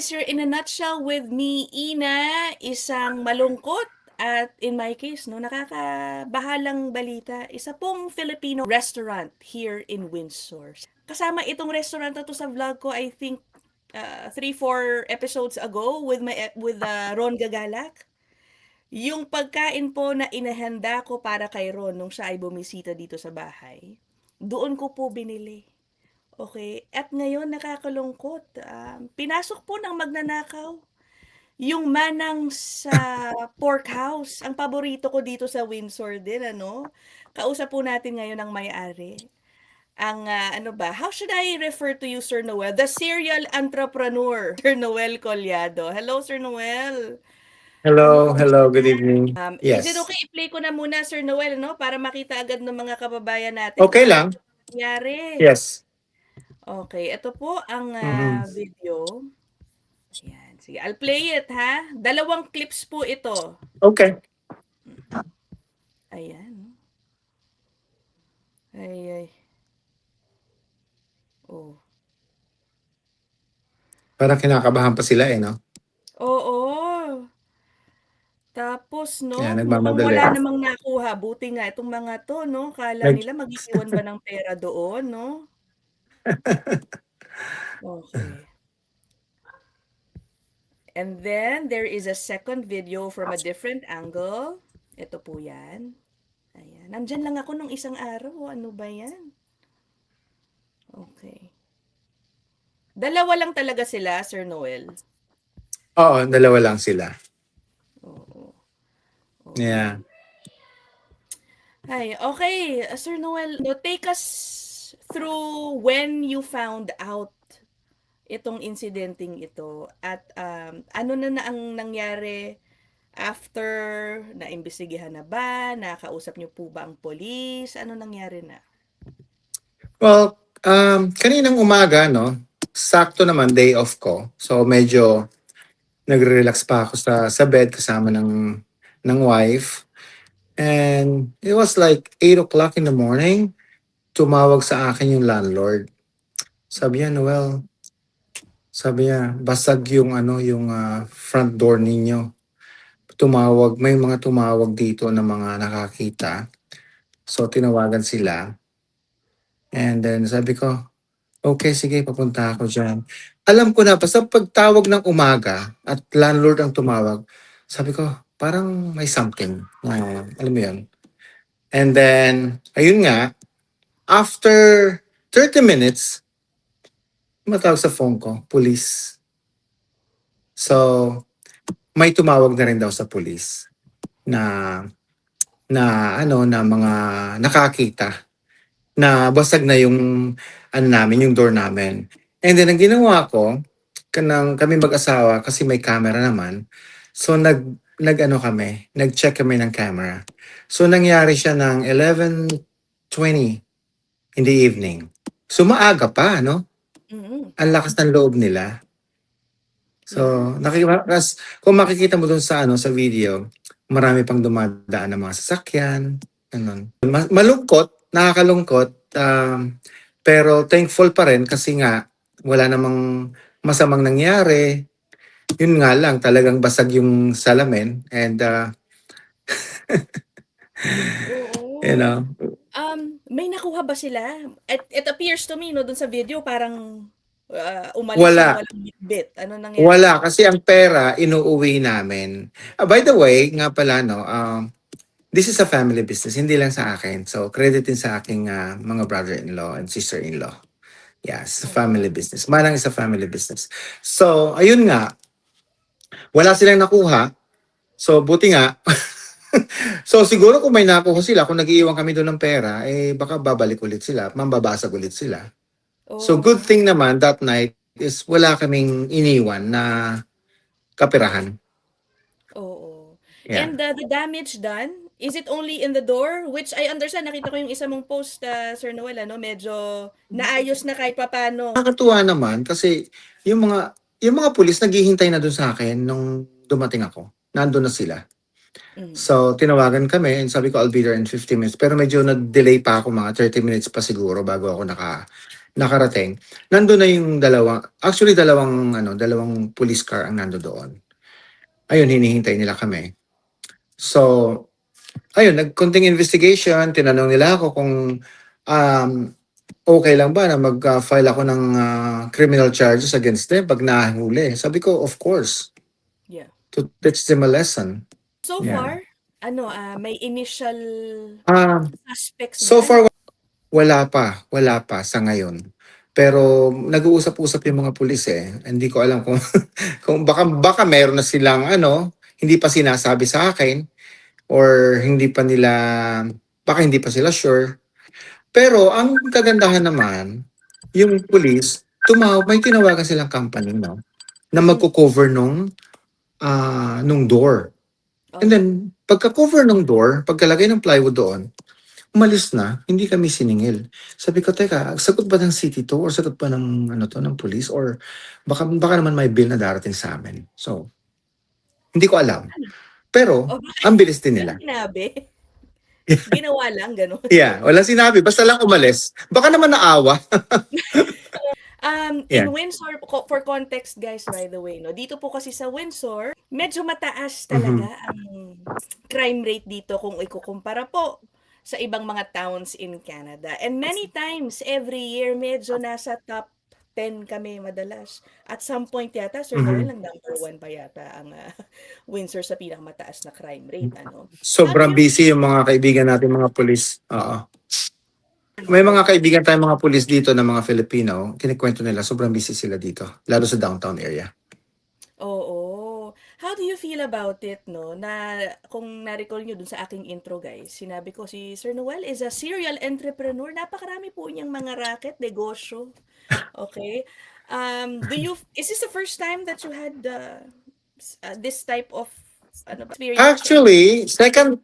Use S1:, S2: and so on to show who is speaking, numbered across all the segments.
S1: guys, you're in a nutshell with me, Ina, isang malungkot at in my case, no, nakakabahalang balita. Isa pong Filipino restaurant here in Windsor. Kasama itong restaurant na to sa vlog ko, I think 3-4 episodes ago with Ron Gagalak. Yung pagkain po na inahanda ko para kay Ron nung siya ay bumisita dito sa bahay, doon ko po binili. Okay, at ngayon nakakalungkot, pinasok po ng magnanakaw yung manang sa pork house, ang paborito ko dito sa Windsor din ano. Kausap po natin ngayon ang may-ari. Ano ba, how should I refer to you, Sir Noel? The serial entrepreneur, Sir Noel Collado. Hello, Sir Noel.
S2: Hello,
S1: Kamusta?
S2: hello, good evening.
S1: Is it
S2: Yes.
S1: okay i-play ko na muna, Sir Noel, no? Para makita agad ng mga kababayan natin kung
S2: Okay
S1: ano
S2: lang.
S1: nangyari.
S2: Yes.
S1: Okay, ito po ang
S2: Mhm.
S1: video. Ayan, sige. I'll play it, ha? Dalawang clips po ito.
S2: Okay.
S1: Ayan. Ay, ay. Oh.
S2: Parang kinakabahan pa sila no?
S1: Oo. Tapos,
S2: Kaya
S1: no, mukhang
S2: nagmamadali.
S1: wala namang nakuha. Buti nga itong mga to, no? Kala
S2: Nag
S1: nila mag-iiwan ba ng pera doon, no? Okay. And then, there is a second video from a different angle. Ito po yan. Ayan. Nandyan lang ako nung isang araw. Ano ba yan? Okay. Dalawa lang talaga sila, Sir Noel.
S2: Oo, dalawa lang sila.
S1: Oo.
S2: Yeah.
S1: Okay. Ay, okay. Sir Noel, no, take us through when you found out itong incidenting ito at ano na ang nangyari after naimbestigahan na ba? Nakausap niyo po ba ang police? Ano nangyari na?
S2: Well, kaninang umaga, no? Sakto naman day off ko. So medyo nagre-relax pa ako sa bed kasama ng wife. And it was like 8 o'clock in the morning. Tumawag sa akin yung landlord. Sabi niya, Noel, sabi niya, basag yung yung front door ninyo. May mga tumawag dito na mga nakakita. So tinawagan sila. And then sabi ko, okay, sige, papunta ako dyan. Alam ko na, basta pagtawag ng umaga at landlord ang tumawag, sabi ko, parang may something. Alam mo yun. And then, ayun nga, after 30 minutes, matawag sa phone ko, police. So, may tumawag na rin daw sa police na na mga nakakita na basag na yung namin, yung door namin. And then ang ginawa ko, kami mag-asawa kasi may camera naman. So nag-check kami ng camera. So nangyari siya ng 11:20 in the evening. So maaga pa, no?
S1: Mm-hmm.
S2: Ang lakas ng loob nila. So, kung makikita mo dun sa sa video, marami pang dumadaan ng mga sasakyan, ganun. Malungkot, nakakalungkot, pero thankful pa rin kasi nga wala namang masamang nangyari. Yun nga lang, talagang basag yung salamin and you
S1: Oo.
S2: know,
S1: May nakuha ba sila? It appears to me, no, dun sa video, parang umalis ng
S2: wala.
S1: walang bitbit. Ano nangyari?
S2: Wala kasi ang pera inuuwi namin. By the way, nga pala no, this is a family business, hindi lang sa akin. So, credit din sa aking mga brother-in-law and sister-in-law. Yes, family business. Manang is a family business. So, ayun nga. Wala silang nakuha. So, buti nga. So, siguro kung may nakuha sila, kung nag-iiwan kami doon ng pera, baka babalik ulit sila, mambabasag ulit sila. So,
S1: Oo
S2: good
S1: nga.
S2: thing naman that night is wala kaming iniwan na kapirahan.
S1: Oo.
S2: Yeah.
S1: And the damage done, is it only in the door? Which I understand, nakita ko yung isa mong post, Sir Noel, ano, medyo naayos na kahit papano.
S2: Nakakatuwa naman kasi yung mga pulis naghihintay na doon sa akin nung dumating ako. Nandun na sila.
S1: Mm.
S2: So, tinawagan kami and sabi ko, I'll be there in 50 minutes. Pero medyo na-delay pa ako, mga 30 minutes pa siguro bago ako nakarating, nandun na yung dalawang police car ang nando doon. Ayun, hinihintay nila kami. So, ayun, nagkunting investigation, tinanong nila ako kung okay lang ba na mag-file ako ng criminal charges against them pag nahuli. Sabi ko, of course,
S1: Yeah.
S2: to teach them a lesson.
S1: So
S2: Yeah.
S1: far, may initial suspects
S2: So
S1: ba?
S2: far, wala pa sa ngayon. Pero nag-uusap-usap yung mga pulis eh. Hindi ko alam kung kung baka meron na silang hindi pa sinasabi sa akin or baka hindi pa sila sure. Pero ang kagandahan naman, yung pulis, may tinawagan silang company, no? Na magko-cover nung door. And then, pagka-cover ng door, pagkalagay ng plywood doon, umalis na, hindi kami siningil. Sabi ko, teka, sagot ba ng city to? Or sagot ba ng police? Or baka naman may bill na darating sa amin. So, hindi ko alam. Pero, ang bilis din nila.
S1: Sinabi? Ginawa lang, gano'n.
S2: Yeah, walang sinabi. Basta lang umalis. Baka naman naawa. Yeah.
S1: In Windsor, for context guys, by the way, no, dito po kasi sa Windsor, medyo mataas talaga ang crime rate dito kung ikukumpara po sa ibang mga towns in Canada. And many times, every year, medyo nasa top 10 kami madalas. At some point yata, Sir Noel, ang number 1 pa yata ang Windsor sa pinakamataas na crime rate.
S2: Sobrang busy yung mga kaibigan natin, mga pulis. Oo. May mga kaibigan tayong mga pulis dito na mga Filipino, kinikwento nila, sobrang busy sila dito, lalo sa downtown area.
S1: Oo. How do you feel about it, no? Na kung na-recall nyo dun sa aking intro, guys, sinabi ko si Sir Noel is a serial entrepreneur. Napakarami po niyang mga racket, negosyo. Okay? Is this the first time that you had this type of experience?
S2: Actually,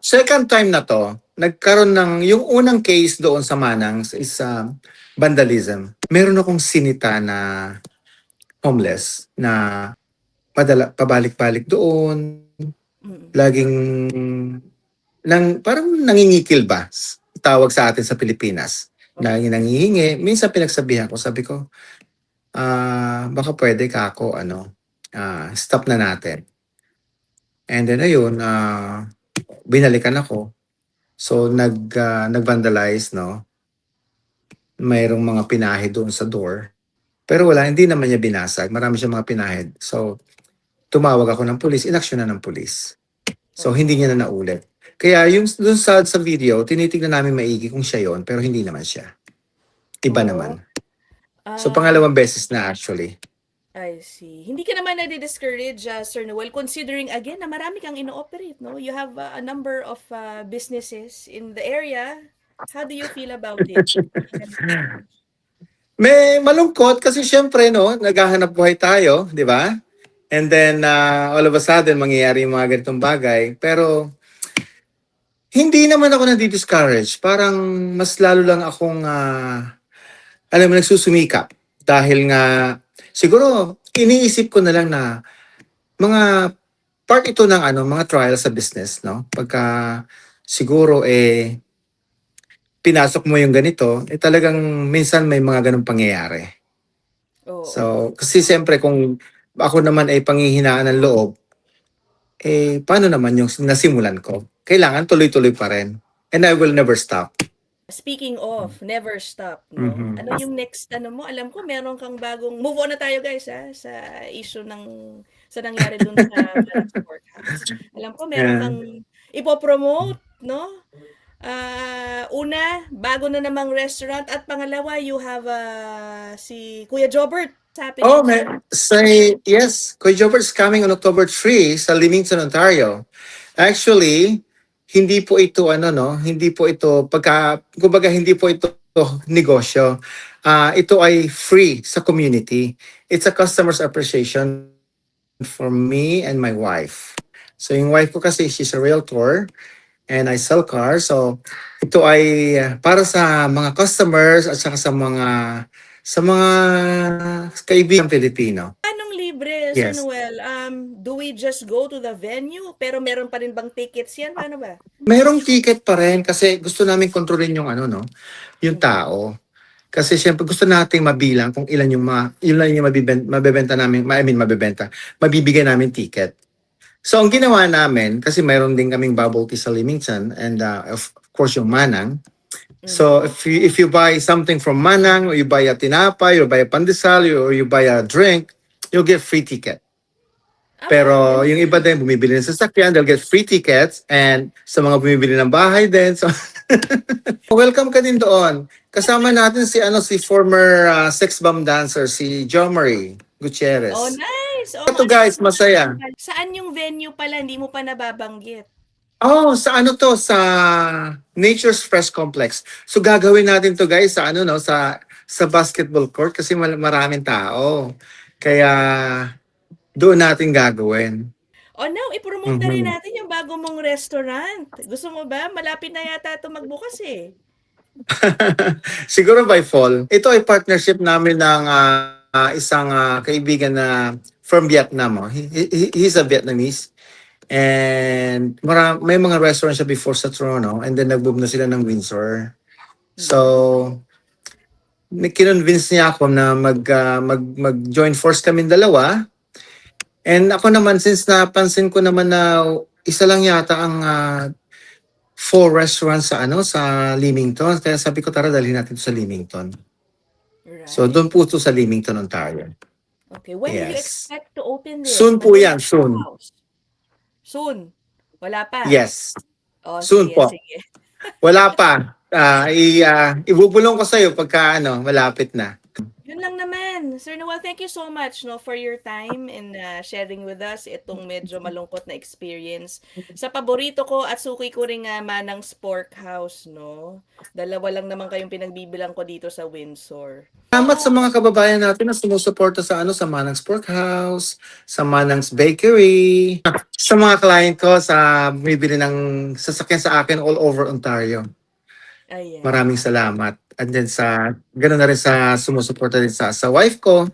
S2: second time na to, nagkaroon yung unang case doon sa Manang is vandalism. Meron akong sinita na homeless na pabalik-balik doon, laging parang nangingikil ba? Tawag sa atin sa Pilipinas. Laging nangihingi. Minsan pinagsabihan ko, sabi ko, baka pwede ka ako, stop na natin. And then ayun, binalikan ako. So nag-vandalize, no? Mayroong mga pinahid doon sa door. Pero hindi naman niya binasag. Marami siyang mga pinahid. So tumawag ako ng pulis, inaksyon na ng pulis. So hindi niya na naulit. Kaya yung doon sa video, tinitignan namin maigi kung siya yon, pero hindi naman siya. Iba naman. So pangalawang beses na actually.
S1: I see. Hindi ka naman na-discourage, Sir Noel, considering again na marami kang ino-operate, no? You have a number of businesses in the area. How do you feel about it?
S2: May malungkot kasi syempre, no, naghahanap buhay tayo, di ba? And then, all of a sudden, mangyayari yung mga ganitong bagay. Pero, hindi naman ako nadi-discourage. Parang mas lalo lang akong, nagsusumikap. Dahil nga, siguro, iniisip ko na lang na mga part ito ng mga trial sa business, no? Pagka siguro pinasok mo yung ganito, talagang minsan may mga ganong pangyayari. So, kasi siyempre kung ako naman ay panghihinaan ng loob, paano naman yung nasimulan ko? Kailangan tuloy-tuloy pa rin. And I will never stop.
S1: Speaking of, never stop, no? Ano yung next, mo? Alam ko, meron kang bagong, move on na tayo guys, sa issue sa nangyari dun sa courthouse. Alam ko, meron kang ipopromote, no? Una, bago na namang restaurant, at pangalawa, you have si Kuya Jobert.
S2: Yes, Kuya Jobert is coming on October 3 sa Leamington, Ontario. Actually, hindi po ito hindi po ito kumbaga hindi po ito negosyo. Ito ay free sa community. It's a customer's appreciation for me and my wife. So yung wife ko kasi she's a realtor and I sell cars. So ito ay para sa mga customers at saka sa mga kaibigan Pilipino.
S1: Anong libre, Sir Noel? Do we just go to the venue? Pero meron pa rin bang tickets yan? Paano ba?
S2: Merong ticket pa rin kasi gusto namin kontrolin yung yung tao. Kasi syempre gusto nating mabilang kung ilan yung mabebenta namin, mabibigyan namin ticket. So ang ginawa namin, kasi mayroon din kaming bubble tea sa Leamington and of course yung Manang. So if you buy something from Manang, or you buy a tinapay, or buy a pandesal, or you buy a drink, you'll get free ticket. Pero yung iba din bumibili ng sasakyan, they'll get free tickets, and sa mga bumibili ng bahay din. So welcome ka din doon. Kasama natin si former sex bomb dancer si Jo Marie
S1: Oh,
S2: Gutierrez.
S1: nice! Oo
S2: Ito
S1: nga,
S2: guys, masaya.
S1: saan yung venue pala? Hindi mo pa nababanggit.
S2: Oh, sa ano to, sa Nature's Fresh Complex. So gagawin natin to guys sa ano no, sa basketball court kasi maraming tao. Kaya doon natin gagawin.
S1: Oh, now, ipromote na rin
S2: Mhm.
S1: natin yung bago mong restaurant. Gusto mo ba? Malapit na yata ito magbukas eh.
S2: Siguro by fall. Ito ay partnership namin ng isang kaibigan na from Vietnam. Oh. He's a Vietnamese. And may mga restaurant siya before sa Toronto and then nag-move na sila ng Windsor. So, kinonvince niya ako na mag-join force kami dalawa. And ako naman, since napansin ko naman na isa lang yata ang 4 restaurants sa Leamington. Kaya sabi ko, tara, dalhin natin sa Leamington. So,
S1: Right.
S2: doon po ito sa Leamington, Ontario.
S1: Okay, when do you
S2: Yes.
S1: expect to open this?
S2: Soon po yan,
S1: Mabilis
S2: soon.
S1: house. Soon. Wala pa.
S2: Yes.
S1: Oh,
S2: Soon
S1: sige,
S2: po.
S1: sige.
S2: Wala pa. Ibubulong ko sa'yo pagka malapit na.
S1: Yun lang naman. Sir Noel, thank you so much no for your time and sharing with us itong medyo malungkot na experience. Sa paborito ko at suki ko rin nga Manang Spork House, no? Dalawa lang naman kayong pinagbibilang ko dito sa Windsor.
S2: Salamat sa mga kababayan natin na sumusuporta sa Manang's Porkhouse, sa Manang's Bakery, sa mga client ko sa bumibili ng sasakyan sa akin all over Ontario.
S1: Ayan.
S2: Maraming salamat. And then ganoon na rin sa sumusuporta din sa wife ko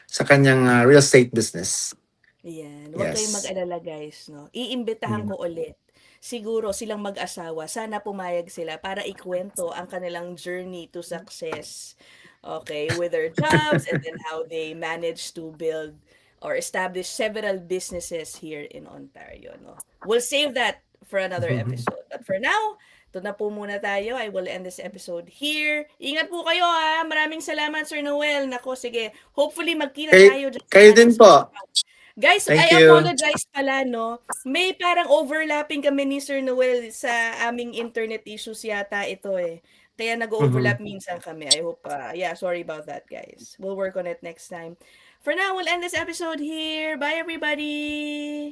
S2: sa kanyang real estate business.
S1: Ayan. Huwag kayong
S2: Yes.
S1: mag-alala guys, no? Iimbitahan ko ulit. Siguro silang mag-asawa, sana pumayag sila para ikwento ang kanilang journey to success. Okay, with their jobs and then how they managed to build or establish several businesses here in Ontario, no? We'll save that for another episode. But for now, ito na po muna tayo. I will end this episode here. Ingat po kayo ha. Maraming salamat Sir Noel. Nako, sige. Hopefully magkita tayo dyan sa
S2: Kayo din
S1: Manang
S2: po.
S1: Sports. Guys,
S2: Thank
S1: I
S2: you.
S1: apologize pala, no? May parang overlapping kami ni Sir Noel sa aming internet issues yata ito eh. Kaya nag-overlap minsan kami. I hope, yeah, sorry about that, guys. We'll work on it next time. For now, we'll end this episode here. Bye, everybody!